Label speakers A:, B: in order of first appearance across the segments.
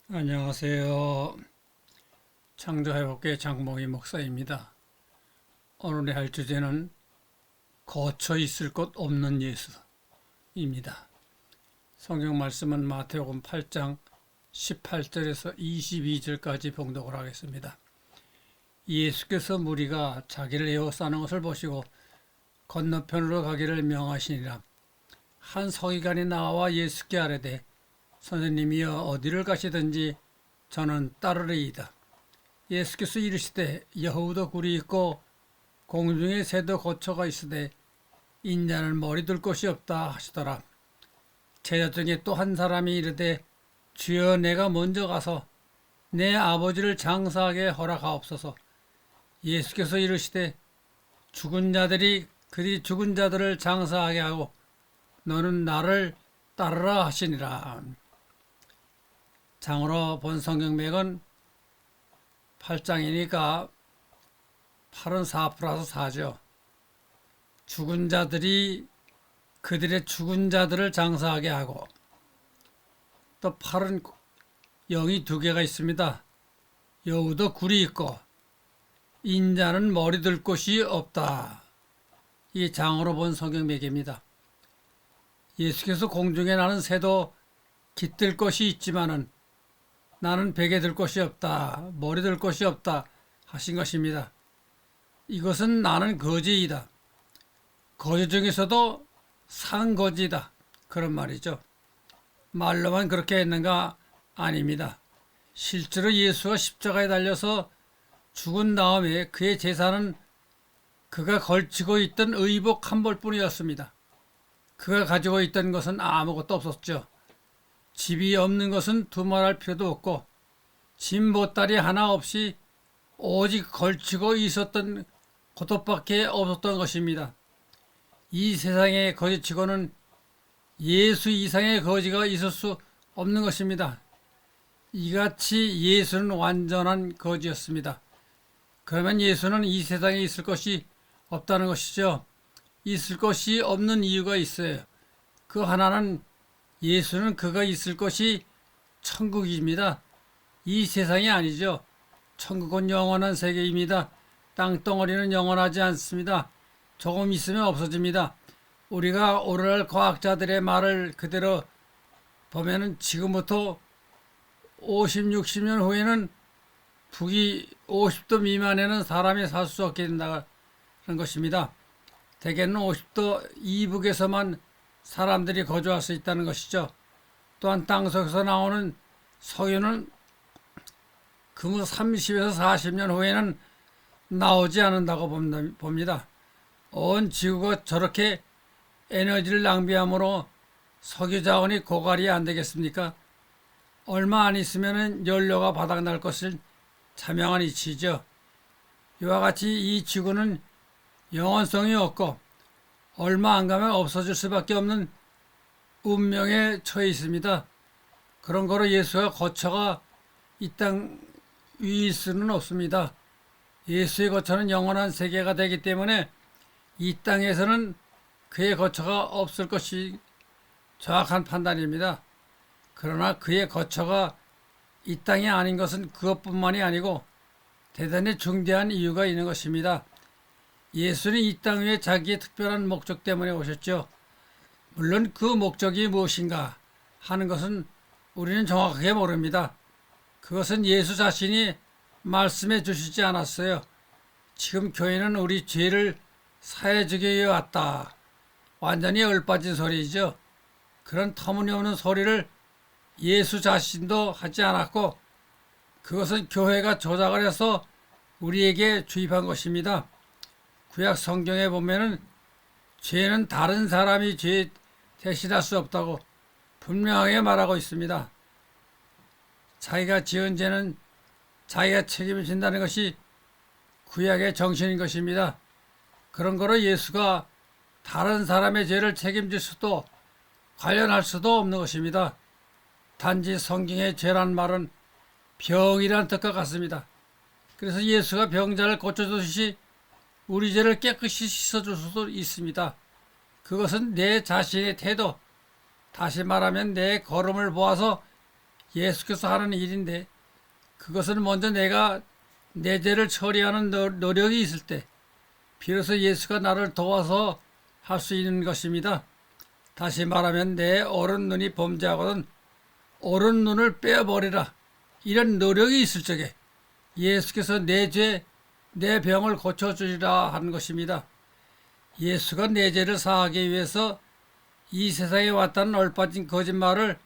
A: 안녕하세요. 창조회복계 장봉희 목사입니다. 오늘의 할 주제는 거쳐 있을 것 없는 예수입니다. 성경 말씀은 마태복음 8장 18절에서 22절까지 봉독을 하겠습니다. 예수께서 무리가 자기를 에워싸는 것을 보시고 건너편으로 가기를 명하시니라. 한 서기관이 나와 예수께 아뢰되 선생님이여 어디를 가시든지 저는 따르리이다. 예수께서 이르시되 여호와도 굴이 있고 공중에 새도 거처가 있으되 인자는 머리 둘 곳이 없다 하시더라. 제자 중에 또 한 사람이 이르되 주여 내가 먼저 가서 내 아버지를 장사하게 허락하옵소서. 예수께서 이르시되 죽은 자들이 그들이 죽은 자들을 장사하게 하고 너는 나를 따르라 하시니라. 장으로 본 성경맥은 8장이니까 8은 4 플러스 4죠. 죽은 자들이 그들의 죽은 자들을 장사하게 하고, 또 8은 0이 두 개가 있습니다. 여우도 굴이 있고 인자는 머리 둘 곳이 없다. 이 장으로 본 성경맥입니다. 예수께서 공중에 나는 새도 깃들 것이 있지만은 나는 베개 들 곳이 없다, 머리 들 곳이 없다 하신 것입니다. 이것은 나는 거지이다. 거지 중에서도 상거지다. 그런 말이죠. 말로만 그렇게 했는가? 아닙니다. 실제로 예수가 십자가에 달려서 죽은 다음에 그의 제사는 그가 걸치고 있던 의복 한 벌뿐이었습니다. 그가 가지고 있던 것은 아무것도 없었죠. 집이 없는 것은 두말할 필요도 없고 짐 보따리 하나 없이 오직 걸치고 있었던 그것밖에 없었던 것입니다. 이 세상에 거지치고는 예수 이상의 거지가 있을 수 없는 것입니다. 이같이 예수는 완전한 거지였습니다. 그러면 예수는 이 세상에 있을 것이 없다는 것이죠. 있을 것이 없는 이유가 있어요. 그 하나는 예수는 그가 있을 것이 천국입니다. 이 세상이 아니죠. 천국은 영원한 세계입니다. 땅덩어리는 영원하지 않습니다. 조금 있으면 없어집니다. 우리가 오늘날 과학자들의 말을 그대로 보면은 지금부터 50, 60년 후에는 북위 50도 미만에는 사람이 살 수 없게 된다는 것입니다. 대개는 50도 이북에서만 사람들이 거주할 수 있다는 것이죠. 또한 땅속에서 나오는 석유는 금후 30에서 40년 후에는 나오지 않는다고 봅니다. 온 지구가 저렇게 에너지를 낭비함으로 석유 자원이 고갈이 안 되겠습니까? 얼마 안 있으면 연료가 바닥날 것을 자명한 이치죠. 이와 같이 이 지구는 영원성이 없고 얼마 안 가면 없어질 수밖에 없는 운명에 처해 있습니다. 그런 거로 예수가 거처가 이 땅 위일 수는 없습니다. 예수의 거처는 영원한 세계가 되기 때문에 이 땅에서는 그의 거처가 없을 것이 정확한 판단입니다. 그러나 그의 거처가 이 땅이 아닌 것은 그것뿐만이 아니고 대단히 중대한 이유가 있는 것입니다. 예수는 이 땅 위에 자기의 특별한 목적 때문에 오셨죠. 물론 그 목적이 무엇인가 하는 것은 우리는 정확하게 모릅니다. 그것은 예수 자신이 말씀해 주시지 않았어요. 지금 교회는 우리 죄를 사해주기 위해 왔다. 완전히 얼빠진 소리죠. 그런 터무니없는 소리를 예수 자신도 하지 않았고 그것은 교회가 조작을 해서 우리에게 주입한 것입니다. 구약 성경에 보면은 죄는 다른 사람이 죄 대신할 수 없다고 분명하게 말하고 있습니다. 자기가 지은 죄는 자기가 책임을 진다는 것이 구약의 정신인 것입니다. 그런 거로 예수가 다른 사람의 죄를 책임질 수도 관련할 수도 없는 것입니다. 단지 성경의 죄란 말은 병이란 뜻과 같습니다. 그래서 예수가 병자를 고쳐주듯이 우리 죄를 깨끗이 씻어줄 수도 있습니다. 그것은 내 자신의 태도, 다시 말하면 내 걸음을 보아서 예수께서 하는 일인데 그것은 먼저 내가 내 죄를 처리하는 노력이 있을 때 비로소 예수가 나를 도와서 할 수 있는 것입니다. 다시 말하면 내 오른 눈이 범죄하거든 오른 눈을 빼어버리라. 이런 노력이 있을 적에 예수께서 내 죄, 내 병을 고쳐주리라 하는 것입니다. 예수가 내 죄를 사하기 위해서 이 세상에 왔다는 얼빠진 거짓말을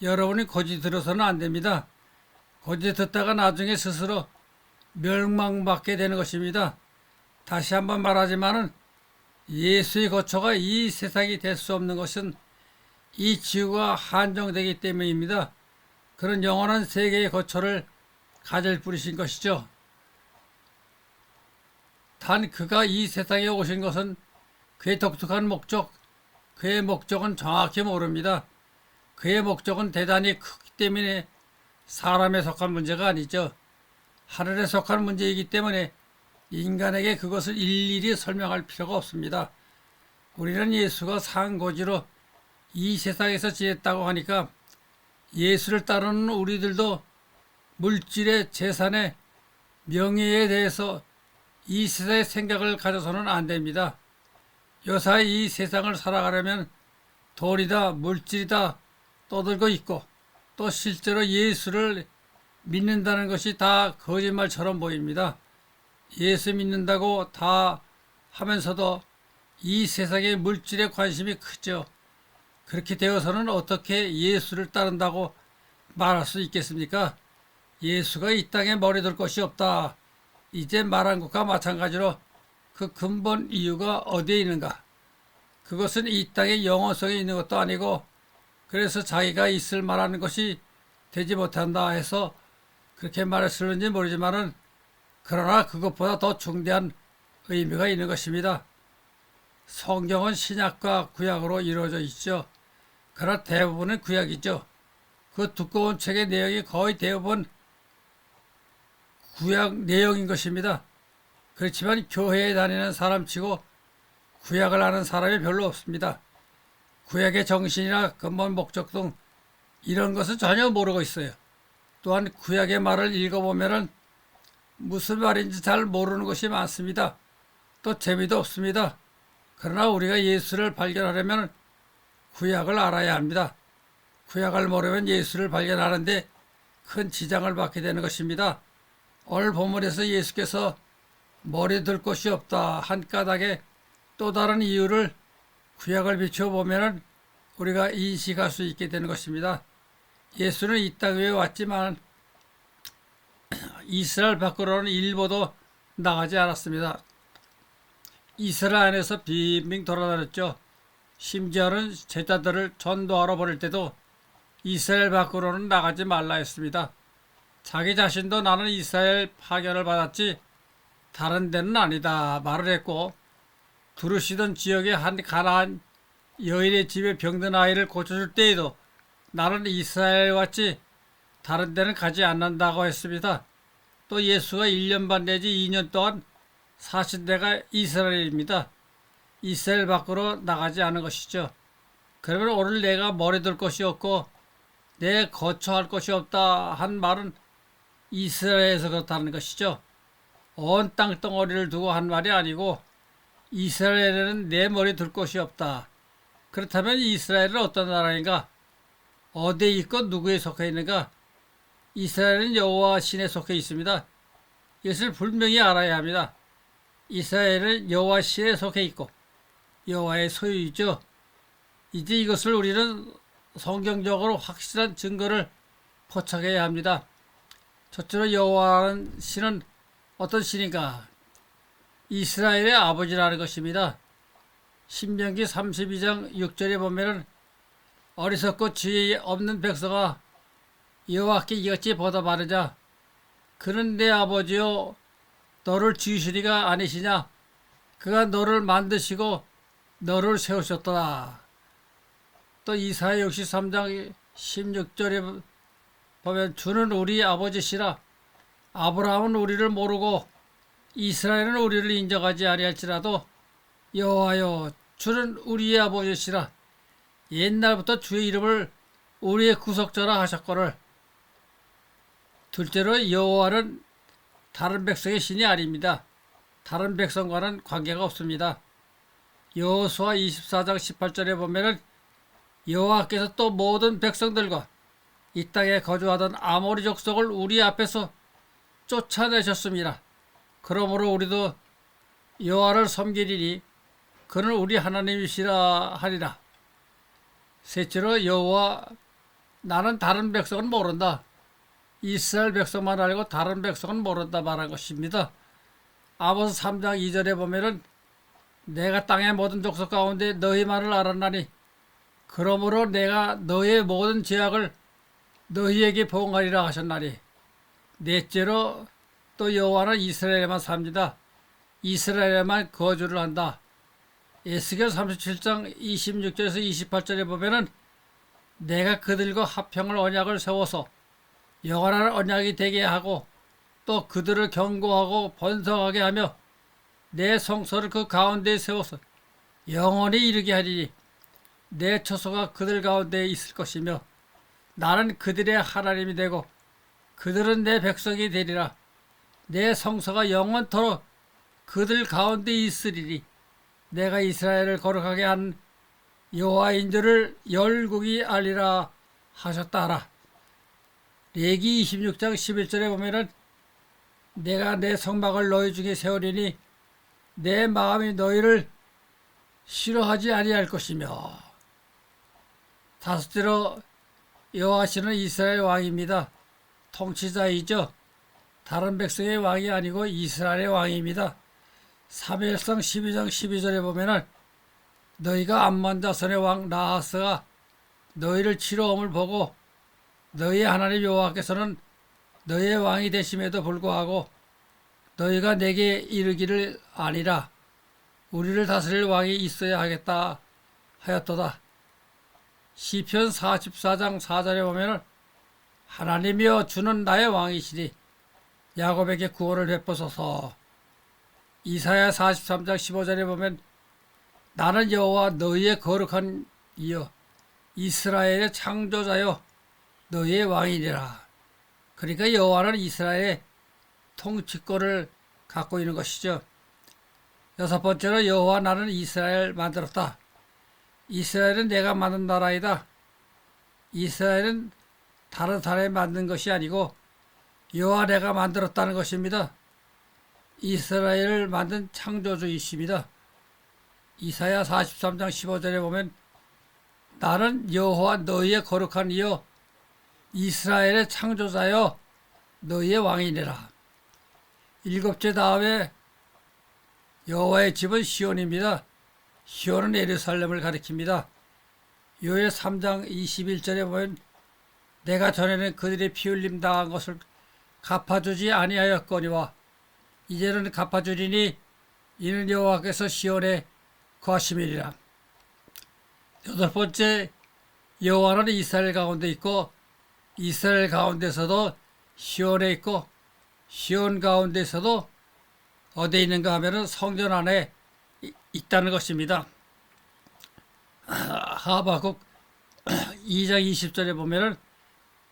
A: 여러분이 고지 들어서는 안 됩니다. 고지 듣다가 나중에 스스로 멸망받게 되는 것입니다. 다시 한번 말하지만은 예수의 거처가 이 세상이 될 수 없는 것은 이 지구가 한정되기 때문입니다. 그런 영원한 세계의 거처를 가질 뿐이신 것이죠. 단 그가 이 세상에 오신 것은 그의 독특한 목적, 그의 목적은 정확히 모릅니다. 그의 목적은 대단히 크기 때문에 사람에 속한 문제가 아니죠. 하늘에 속한 문제이기 때문에 인간에게 그것을 일일이 설명할 필요가 없습니다. 우리는 예수가 상고지로 이 세상에서 지냈다고 하니까 예수를 따르는 우리들도 물질의 재산의 명예에 대해서 이 세상의 생각을 가져서는 안 됩니다. 요사이 이 세상을 살아가려면 돈이다 물질이다 떠들고 있고 또 실제로 예수를 믿는다는 것이 다 거짓말처럼 보입니다. 예수 믿는다고 다 하면서도 이 세상의 물질에 관심이 크죠. 그렇게 되어서는 어떻게 예수를 따른다고 말할 수 있겠습니까? 예수가 이 땅에 머리 둘 것이 없다. 이제 말한 것과 마찬가지로 그 근본 이유가 어디에 있는가? 그것은 이 땅에 영원성이 있는 것도 아니고 그래서 자기가 있을 만한 것이 되지 못한다 해서 그렇게 말했을는지 모르지만은 그러나 그것보다 더 중대한 의미가 있는 것입니다. 성경은 신약과 구약으로 이루어져 있죠. 그러나 대부분은 구약이죠. 그 두꺼운 책의 내용이 거의 대부분 구약 내용인 것입니다. 그렇지만 교회에 다니는 사람치고 구약을 아는 사람이 별로 없습니다. 구약의 정신이나 근본 목적 등 이런 것을 전혀 모르고 있어요. 또한 구약의 말을 읽어보면 무슨 말인지 잘 모르는 것이 많습니다. 또 재미도 없습니다. 그러나 우리가 예수를 발견하려면 구약을 알아야 합니다. 구약을 모르면 예수를 발견하는데 큰 지장을 받게 되는 것입니다. 오늘 본문에서 예수께서 머리 들 곳이 없다 한 까닭에 또 다른 이유를 구약을 비춰보면 우리가 인식할 수 있게 되는 것입니다. 예수는 이 땅 위에 왔지만 이스라엘 밖으로는 일보도 나가지 않았습니다. 이스라엘 안에서 빙빙 돌아다녔죠. 심지어는 제자들을 전도하러 보낼 때도 이스라엘 밖으로는 나가지 말라 했습니다. 자기 자신도 나는 이스라엘 파견을 받았지 다른 데는 아니다 말을 했고 두루시던 지역의 한 가나안 여인의 집에 병든 아이를 고쳐줄 때에도 나는 이스라엘 왔지 다른 데는 가지 않는다고 했습니다. 또 예수가 1년 반 내지 2년 동안 사신 데가 이스라엘입니다. 이스라엘 밖으로 나가지 않은 것이죠. 그러면 오늘 내가 머리 둘 것이 없고 내 거처할 것이 없다 한 말은 이스라엘에서 그렇다는 것이죠. 온 땅덩어리를 두고 한 말이 아니고 이스라엘에는 내 머리 둘 곳이 없다. 그렇다면 이스라엘은 어떤 나라인가? 어디에 있고 누구에 속해 있는가? 이스라엘은 여호와 신에 속해 있습니다. 이것을 분명히 알아야 합니다. 이스라엘은 여호와 신에 속해 있고 여호와의 소유이죠. 이제 이것을 우리는 성경적으로 확실한 증거를 포착해야 합니다. 첫째로 여호와라는 신은 어떤 신인가? 이스라엘의 아버지라는 것입니다. 신명기 32장 6절에 보면 어리석고 지혜 없는 백성아 여호와께 이같이 보답하느냐 그는 내 아버지요 너를 지으시리가 아니시냐 그가 너를 만드시고 너를 세우셨더라. 또 이사야 63장 16절에 보면 주는 우리 아버지시라 아브라함은 우리를 모르고 이스라엘은 우리를 인정하지 아니할지라도 여호와여 주는 우리의 아버지시라 옛날부터 주의 이름을 우리의 구속자라 하셨거늘 둘째로 여호와는 다른 백성의 신이 아닙니다. 다른 백성과는 관계가 없습니다. 여호수아 24장 18절에 보면은 여호와께서 또 모든 백성들과 이 땅에 거주하던 아모리 족속을 우리 앞에서 쫓아내셨습니다. 그러므로 우리도 여호와를 섬기리니 그는 우리 하나님이시라 하리라. 셋째로 여호와 나는 다른 백성은 모른다. 이스라엘 백성만 알고 다른 백성은 모른다 말한 것입니다. 아모스 3장 2절에 보면은 내가 땅의 모든 족속 가운데 너희만을 알았나니 그러므로 내가 너희의 모든 죄악을 너희에게 보응하리라 하셨나니. 넷째로 또 여호와는 이스라엘에만 삽니다. 이스라엘에만 거주를 한다. 에스겔 37장 26절에서 28절에 보면은 내가 그들과 화평을 언약을 세워서 영원한 언약이 되게 하고 또 그들을 경고하고 번성하게 하며 내 성소를 그 가운데에 세워서 영원히 이르게 하리니 내 처소가 그들 가운데에 있을 것이며 나는 그들의 하나님이 되고 그들은 내 백성이 되리라. 내 성소가 영원토록 그들 가운데 있으리니 내가 이스라엘을 거룩하게 한 여호와인 줄을 열국이 알리라 하셨다 하라. 레기 26장 11절에 보면은 내가 내 성막을 너희 중에 세우리니 내 마음이 너희를 싫어하지 아니할 것이며. 다섯째로 여호와시는 이스라엘 왕입니다. 통치자이죠. 다른 백성의 왕이 아니고 이스라엘의 왕입니다. 사무엘상 12장 12절에 보면은 너희가 암몬 자손의 왕 나하스가 너희를 치러옴을 보고 너희의 하나님 여호와께서는 너희의 왕이 되심에도 불구하고 너희가 내게 이르기를 아니라 우리를 다스릴 왕이 있어야 하겠다 하였도다. 시편 44장 4절에 보면은 하나님이여 주는 나의 왕이시니 야곱에게 구원을 베푸소서. 이사야 43장 15절에 보면 나는 여호와 너희의 거룩한 이여 이스라엘의 창조자여 너희의 왕이니라. 그러니까 여호와는 이스라엘의 통치권을 갖고 있는 것이죠. 여섯 번째로 여호와 나는 이스라엘 만들었다. 이스라엘은 내가 만든 나라이다. 이스라엘은 다른 사람이 만든 것이 아니고 여호와 내가 만들었다는 것입니다. 이스라엘을 만든 창조주이십니다. 이사야 43장 15절에 보면 나는 여호와 너희의 거룩한 이여 이스라엘의 창조자여 너희의 왕이니라. 일곱째 다음에 여호와의 집은 시온입니다. 시온은 예루살렘을 가리킵니다. 요엘 3장 21절에 보면 내가 전에는 그들의 피 흘림 당한 것을 갚아주지 아니하였거니와 이제는 갚아주리니 이는 여호와께서 시온에 거하심이리라. 여덟 번째 여호와는 이스라엘 가운데 있고 이스라엘 가운데서도 시온에 있고 시온 가운데서도 어디에 있는가 하면은 성전 안에 있다는 것입니다. 하박국 2장 20절에 보면은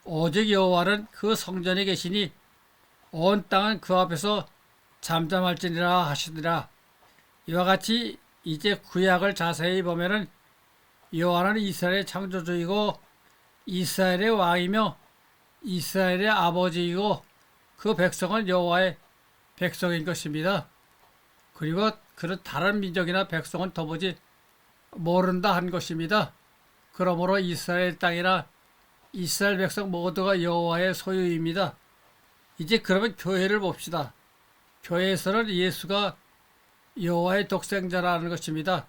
A: 오직 여호와는 그 성전에 계시니 온 땅은 그 앞에서 잠잠할지니라 하시더라. 이와 같이 이제 구약을 자세히 보면은 여호와는 이스라엘의 창조주이고 이스라엘의 왕이며 이스라엘의 아버지이고 그 백성은 여호와의 백성인 것입니다. 그리고 그런 다른 민족이나 백성은 더보지 모른다 한 것입니다. 그러므로 이스라엘 땅이나 이스라엘 백성 모두가 여호와의 소유입니다. 이제 그러면 교회를 봅시다. 교회에서는 예수가 여호와의 독생자라는 것입니다.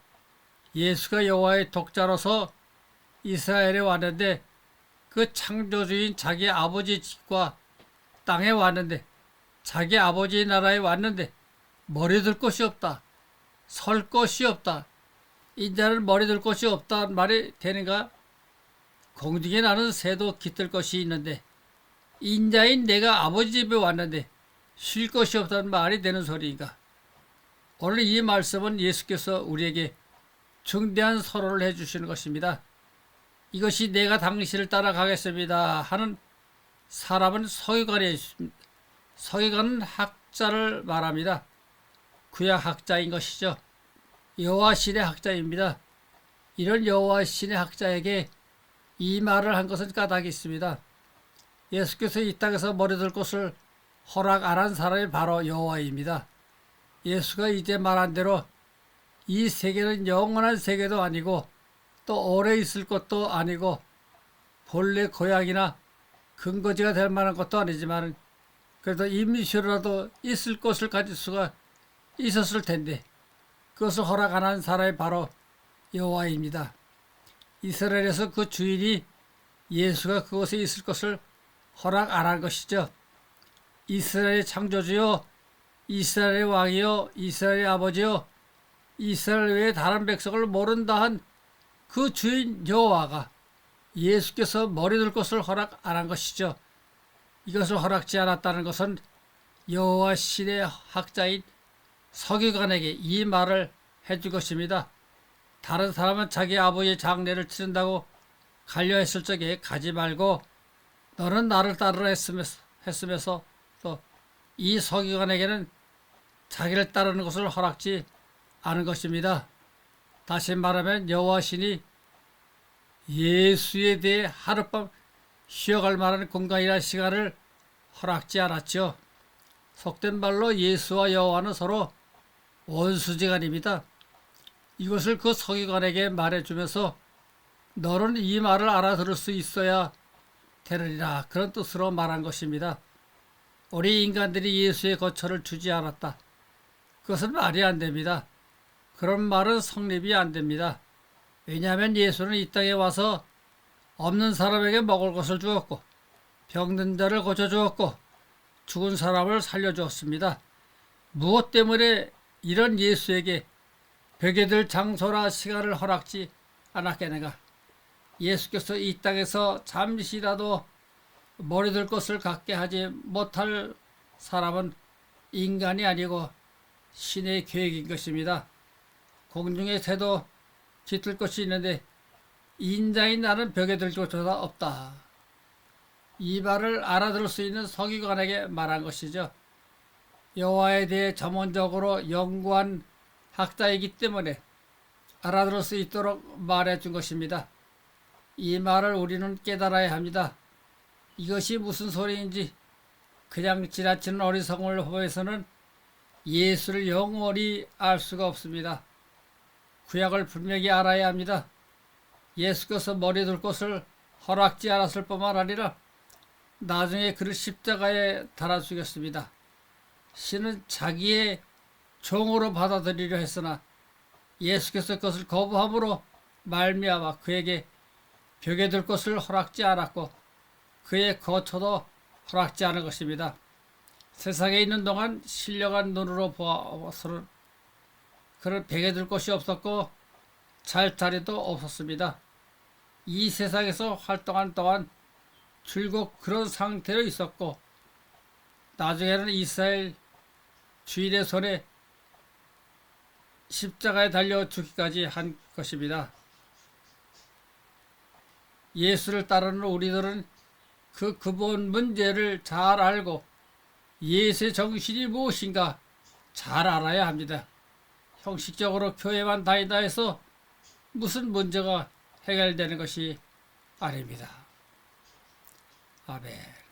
A: 예수가 여호와의 독자로서 이스라엘에 왔는데 그 창조주인 자기 아버지 집과 땅에 왔는데 자기 아버지 나라에 왔는데 머리 들 곳이 없다. 설 곳이 없다. 인자는 머리 들 곳이 없다는 말이 되는가? 공중에 나는 새도 깃들 것이 있는데 인자인 내가 아버지 집에 왔는데 쉴 것이 없다는 말이 되는 소리인가? 오늘 이 말씀은 예수께서 우리에게 중대한 서로를 해주시는 것입니다. 이것이 내가 당신을 따라가겠습니다 하는 사람은 서기관에 있습니다. 서기관은 학자를 말합니다. 구약 학자인 것이죠. 여호와 신의 학자입니다. 이런 여호와 신의 학자에게 이 말을 한 것은 까닭이 있습니다. 예수께서 이 땅에서 머리들 곳을 허락 안 한 사람이 바로 여호와입니다. 예수가 이제 말한 대로 이 세계는 영원한 세계도 아니고 또 오래 있을 것도 아니고 본래 고향이나 근거지가 될 만한 것도 아니지만 그래도 임시로라도 있을 곳을 가질 수가 있었을 텐데 그것을 허락 안 한 사람이 바로 여호와입니다. 이스라엘에서 그 주인이 예수가 그곳에 있을 것을 허락 안 한 것이죠. 이스라엘의 창조주요, 이스라엘의 왕이요, 이스라엘의 아버지요, 이스라엘 외에 다른 백성을 모른다 한 그 주인 여호와가 예수께서 머리 둘 것을 허락 안 한 것이죠. 이것을 허락지 않았다는 것은 여호와 신의 학자인 서기관에게 이 말을 해줄 것입니다. 다른 사람은 자기 아버지의 장례를 치른다고 가려 했을 적에 가지 말고 너는 나를 따르라 했으면서 또 이 서기관에게는 자기를 따르는 것을 허락지 않은 것입니다. 다시 말하면 여호와 신이 예수에 대해 하룻밤 쉬어갈 만한 공간이나 시간을 허락지 않았죠. 속된 말로 예수와 여호와는 서로 원수지간입니다. 이것을 그 서기관에게 말해주면서 너는 이 말을 알아들을 수 있어야 되느니라 그런 뜻으로 말한 것입니다. 우리 인간들이 예수의 거처를 주지 않았다. 그것은 말이 안 됩니다. 그런 말은 성립이 안 됩니다. 왜냐하면 예수는 이 땅에 와서 없는 사람에게 먹을 것을 주었고 병든 자를 고쳐주었고 죽은 사람을 살려주었습니다. 무엇 때문에 이런 예수에게 벽에 들 장소나 시간을 허락지 않았겠는가? 예수께서 이 땅에서 잠시라도 머리 들 것을 갖게 하지 못할 사람은 인간이 아니고 신의 계획인 것입니다. 공중의 새도 깃들 것이 있는데 인자인 나는 벽에 들 곳조차 없다. 이 말을 알아들을 수 있는 서기관에게 말한 것이죠. 여호와에 대해 전문적으로 연구한 학자이기 때문에 알아들을 수 있도록 말해준 것입니다. 이 말을 우리는 깨달아야 합니다. 이것이 무슨 소리인지 그냥 지나치는 어리석음을 보여서는 예수를 영원히 알 수가 없습니다. 구약을 분명히 알아야 합니다. 예수께서 머리 둘 것을 허락지 않았을 뿐만 아니라 나중에 그를 십자가에 달아 죽였습니다. 신은 자기의 종으로 받아들이려 했으나 예수께서 그것을 거부함으로 말미암아 그에게 벽에 들 것을 허락지 않았고 그의 거처도 허락지 않은 것입니다. 세상에 있는 동안 신령한 눈으로 보아서는 그는 벽에 들 곳이 없었고 잘 자리도 없었습니다. 이 세상에서 활동한 동안 줄곧 그런 상태로 있었고 나중에는 이스라엘 주인의 손에 십자가에 달려 죽기까지 한 것입니다. 예수를 따르는 우리들은 그 근본 문제를 잘 알고 예수의 정신이 무엇인가 잘 알아야 합니다. 형식적으로 교회만 다니다 해서 무슨 문제가 해결되는 것이 아닙니다. 아멘.